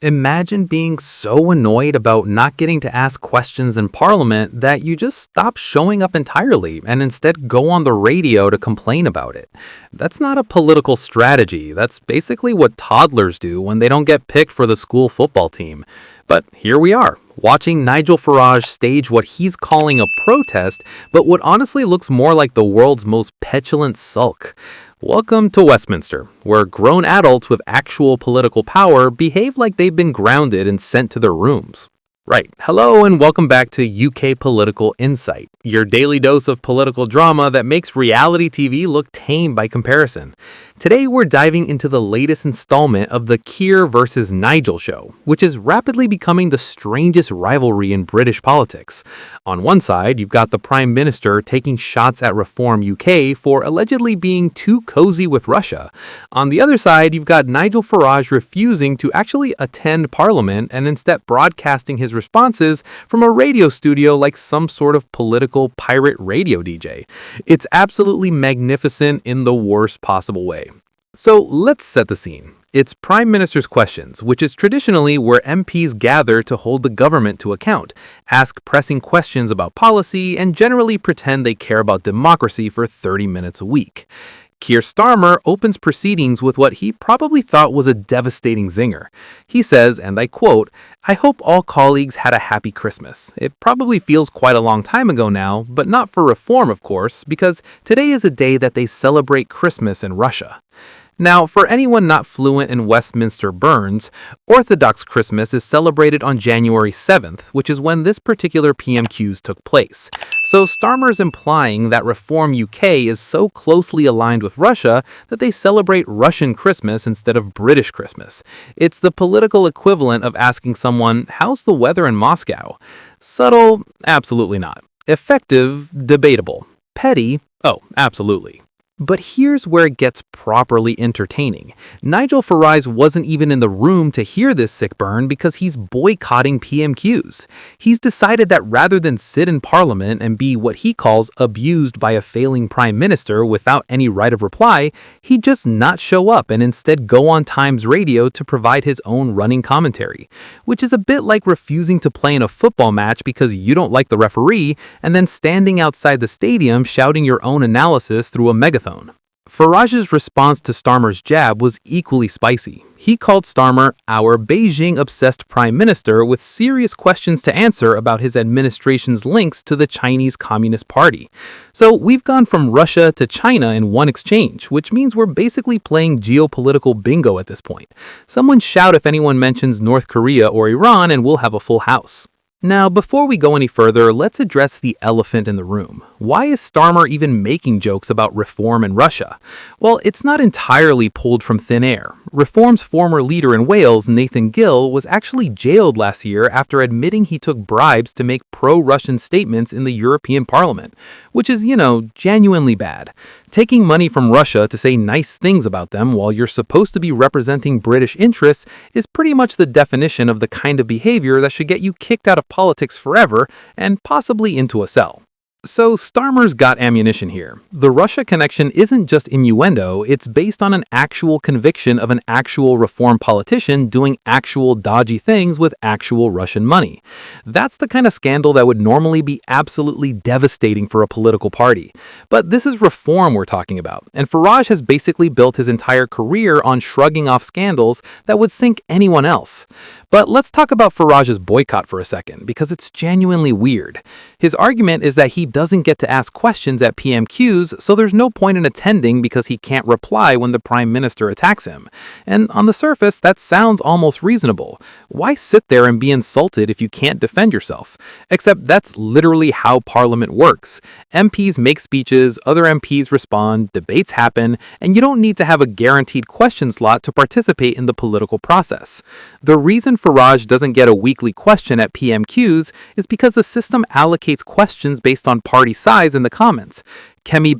Imagine being so annoyed about not getting to ask questions in Parliament that you just stop showing up entirely and instead go on the radio to complain about it. That's not a political strategy. That's basically what toddlers do when they don't get picked for the school football team. But here we are, watching Nigel Farage stage what he's calling a protest, but what honestly looks more like the world's most petulant sulk. Welcome to Westminster, where grown adults with actual political power behave like they've been grounded and sent to their rooms. Right. Hello and welcome back to UK Political Insight, your daily dose of political drama that makes reality TV look tame by comparison. Today we're diving into the latest installment of the Keir versus Nigel show, which is rapidly becoming the strangest rivalry in British politics. On one side, you've got the Prime Minister taking shots at Reform UK for allegedly being too cozy with Russia. On the other side, you've got Nigel Farage refusing to actually attend Parliament and instead broadcasting his responses from a radio studio like some sort of political pirate radio DJ. It's absolutely magnificent in the worst possible way. So let's set the scene. It's Prime Minister's Questions, which is traditionally where MPs gather to hold the government to account, ask pressing questions about policy, and generally pretend they care about democracy for 30 minutes a week. Keir Starmer opens proceedings with what he probably thought was a devastating zinger. He says, and I quote, "I hope all colleagues had a happy Christmas. It probably feels quite a long time ago now, but not for reform, of course, because today is a day that they celebrate Christmas in Russia." Now, for anyone not fluent in Westminster burns, Orthodox Christmas is celebrated on January 7th, which is when this particular PMQs took place. So Starmer's implying that Reform UK is so closely aligned with Russia that they celebrate Russian Christmas instead of British Christmas. It's the political equivalent of asking someone, "How's the weather in Moscow?" Subtle? Absolutely not. Effective? Debatable. Petty? Oh, absolutely. But here's where it gets properly entertaining. Nigel Farage wasn't even in the room to hear this sick burn because he's boycotting PMQs. He's decided that rather than sit in Parliament and be what he calls abused by a failing Prime Minister without any right of reply, he'd just not show up and instead go on Times Radio to provide his own running commentary, which is a bit like refusing to play in a football match because you don't like the referee and then standing outside the stadium shouting your own analysis through a megaphone. Farage's response to Starmer's jab was equally spicy. He called Starmer our Beijing-obsessed prime minister with serious questions to answer about his administration's links to the Chinese Communist Party. So we've gone from Russia to China in one exchange, which means we're basically playing geopolitical bingo at this point. Someone shout if anyone mentions North Korea or Iran and we'll have a full house. Now, before we go any further, let's address the elephant in the room. Why is Starmer even making jokes about Reform in Russia? Well, it's not entirely pulled from thin air. Reform's former leader in Wales, Nathan Gill, was actually jailed last year after admitting he took bribes to make pro-Russian statements in the European Parliament, which is, genuinely bad. Taking money from Russia to say nice things about them while you're supposed to be representing British interests is pretty much the definition of the kind of behavior that should get you kicked out of politics forever and possibly into a cell. So Starmer's got ammunition here. The Russia connection isn't just innuendo, it's based on an actual conviction of an actual reform politician doing actual dodgy things with actual Russian money. That's the kind of scandal that would normally be absolutely devastating for a political party. But this is reform we're talking about, and Farage has basically built his entire career on shrugging off scandals that would sink anyone else. But let's talk about Farage's boycott for a second, because it's genuinely weird. His argument is that he doesn't get to ask questions at PMQs, so there's no point in attending because he can't reply when the Prime Minister attacks him. And on the surface, that sounds almost reasonable. Why sit there and be insulted if you can't defend yourself? Except that's literally how Parliament works. MPs make speeches, other MPs respond, debates happen, and you don't need to have a guaranteed question slot to participate in the political process. The reason Farage doesn't get a weekly question at PMQs is because the system allocates questions based on party size in the comments. Kemi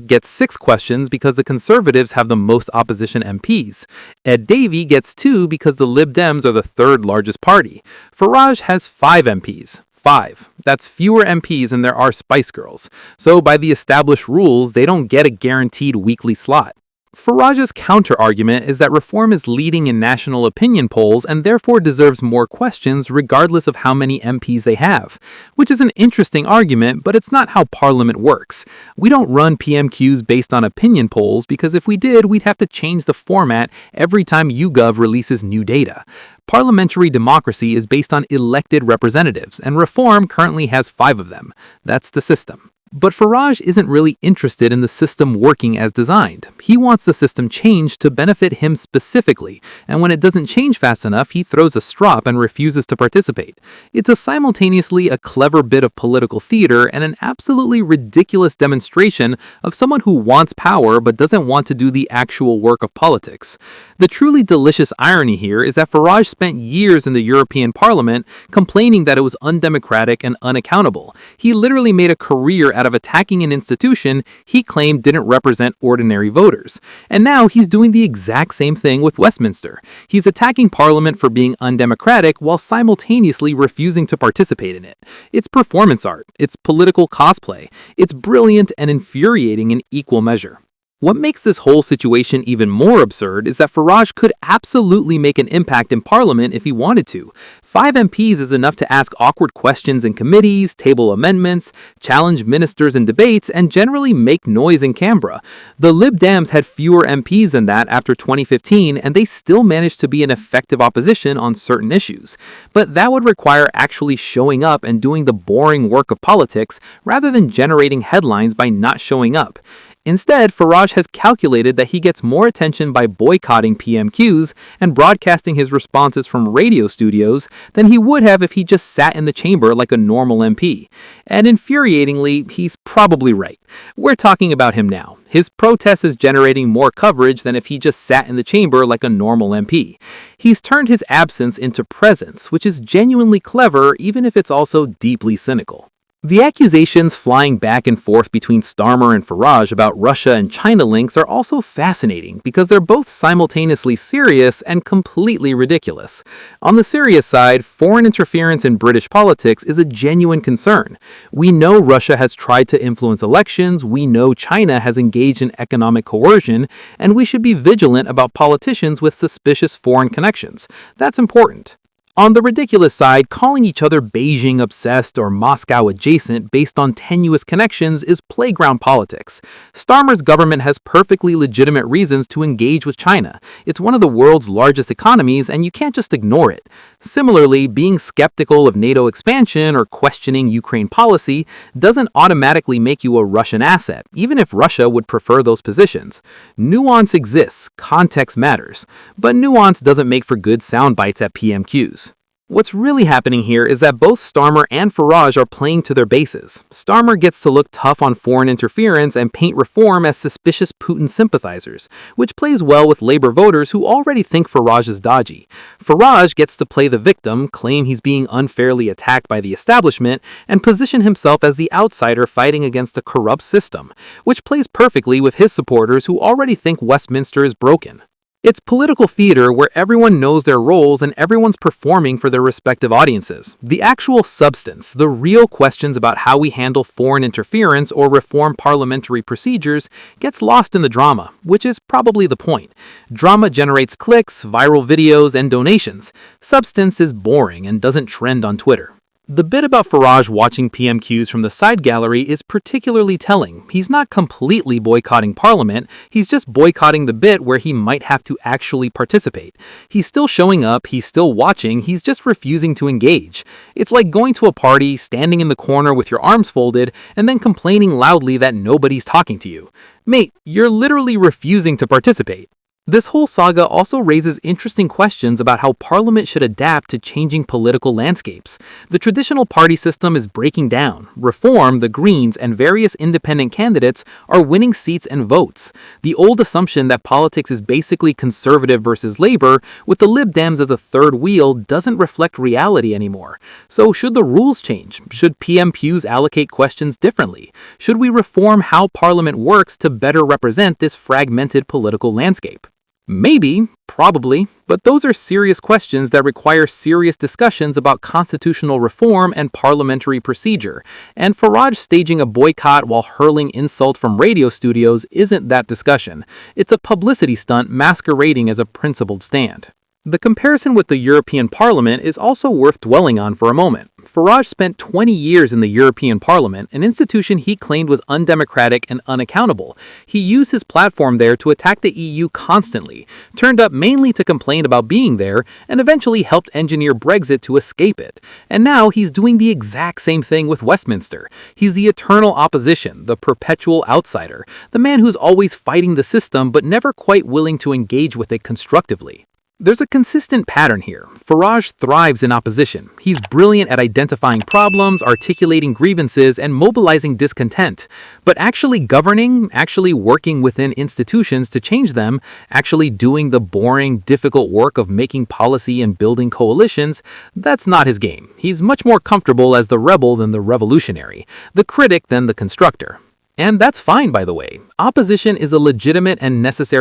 gets 6 questions because the Conservatives have the most opposition MPs. Ed Davey gets 2 because the Lib Dems are the third largest party. Farage has 5 MPs. 5. That's fewer MPs than there are Spice Girls. So by the established rules, they don't get a guaranteed weekly slot. Farage's counter-argument is that reform is leading in national opinion polls and therefore deserves more questions regardless of how many MPs they have, which is an interesting argument, but it's not how Parliament works. We don't run PMQs based on opinion polls because if we did, we'd have to change the format every time YouGov releases new data. Parliamentary democracy is based on elected representatives, and reform currently has 5 of them. That's the system. But Farage isn't really interested in the system working as designed. He wants the system changed to benefit him specifically, and when it doesn't change fast enough, he throws a strop and refuses to participate. It's simultaneously a clever bit of political theater and an absolutely ridiculous demonstration of someone who wants power but doesn't want to do the actual work of politics. The truly delicious irony here is that Farage spent years in the European Parliament complaining that it was undemocratic and unaccountable. He literally made a career out of attacking an institution he claimed didn't represent ordinary voters. And now he's doing the exact same thing with Westminster. He's attacking Parliament for being undemocratic while simultaneously refusing to participate in it. It's performance art. It's political cosplay. It's brilliant and infuriating in equal measure. What makes this whole situation even more absurd is that Farage could absolutely make an impact in Parliament if he wanted to. 5 MPs is enough to ask awkward questions in committees, table amendments, challenge ministers in debates, and generally make noise in Canberra. The Lib Dems had fewer MPs than that after 2015, and they still managed to be an effective opposition on certain issues. But that would require actually showing up and doing the boring work of politics rather than generating headlines by not showing up. Instead, Farage has calculated that he gets more attention by boycotting PMQs and broadcasting his responses from radio studios than he would have if he just sat in the chamber like a normal MP. And infuriatingly, he's probably right. We're talking about him now. His protest is generating more coverage than if he just sat in the chamber like a normal MP. He's turned his absence into presence, which is genuinely clever even if it's also deeply cynical. The accusations flying back and forth between Starmer and Farage about Russia and China links are also fascinating because they're both simultaneously serious and completely ridiculous. On the serious side, foreign interference in British politics is a genuine concern. We know Russia has tried to influence elections, we know China has engaged in economic coercion, and we should be vigilant about politicians with suspicious foreign connections. That's important. On the ridiculous side, calling each other Beijing-obsessed or Moscow-adjacent based on tenuous connections is playground politics. Starmer's government has perfectly legitimate reasons to engage with China. It's one of the world's largest economies, and you can't just ignore it. Similarly, being skeptical of NATO expansion or questioning Ukraine policy doesn't automatically make you a Russian asset, even if Russia would prefer those positions. Nuance exists, context matters, but nuance doesn't make for good sound bites at PMQs. What's really happening here is that both Starmer and Farage are playing to their bases. Starmer gets to look tough on foreign interference and paint reform as suspicious Putin sympathizers, which plays well with Labour voters who already think Farage is dodgy. Farage gets to play the victim, claim he's being unfairly attacked by the establishment, and position himself as the outsider fighting against a corrupt system, which plays perfectly with his supporters who already think Westminster is broken. It's political theater where everyone knows their roles and everyone's performing for their respective audiences. The actual substance, the real questions about how we handle foreign interference or reform parliamentary procedures, gets lost in the drama, which is probably the point. Drama generates clicks, viral videos, and donations. Substance is boring and doesn't trend on Twitter. The bit about Farage watching PMQs from the side gallery is particularly telling. He's not completely boycotting Parliament, he's just boycotting the bit where he might have to actually participate. He's still showing up, he's still watching, he's just refusing to engage. It's like going to a party, standing in the corner with your arms folded, and then complaining loudly that nobody's talking to you. Mate, you're literally refusing to participate. This whole saga also raises interesting questions about how Parliament should adapt to changing political landscapes. The traditional party system is breaking down. Reform, the Greens, and various independent candidates are winning seats and votes. The old assumption that politics is basically conservative versus Labour, with the Lib Dems as a third wheel, doesn't reflect reality anymore. So should the rules change? Should PMQs allocate questions differently? Should we reform how Parliament works to better represent this fragmented political landscape? Maybe, probably, but those are serious questions that require serious discussions about constitutional reform and parliamentary procedure, and Farage staging a boycott while hurling insult from radio studios isn't that discussion. It's a publicity stunt masquerading as a principled stand. The comparison with the European Parliament is also worth dwelling on for a moment. Farage spent 20 years in the European Parliament, an institution he claimed was undemocratic and unaccountable. He used his platform there to attack the EU constantly, turned up mainly to complain about being there, and eventually helped engineer Brexit to escape it. And now he's doing the exact same thing with Westminster. He's the eternal opposition, the perpetual outsider, the man who's always fighting the system but never quite willing to engage with it constructively. There's a consistent pattern here. Farage thrives in opposition. He's brilliant at identifying problems, articulating grievances, and mobilizing discontent. But actually governing, actually working within institutions to change them, actually doing the boring, difficult work of making policy and building coalitions, that's not his game. He's much more comfortable as the rebel than the revolutionary, the critic than the constructor. And that's fine, by the way. Opposition is a legitimate and necessary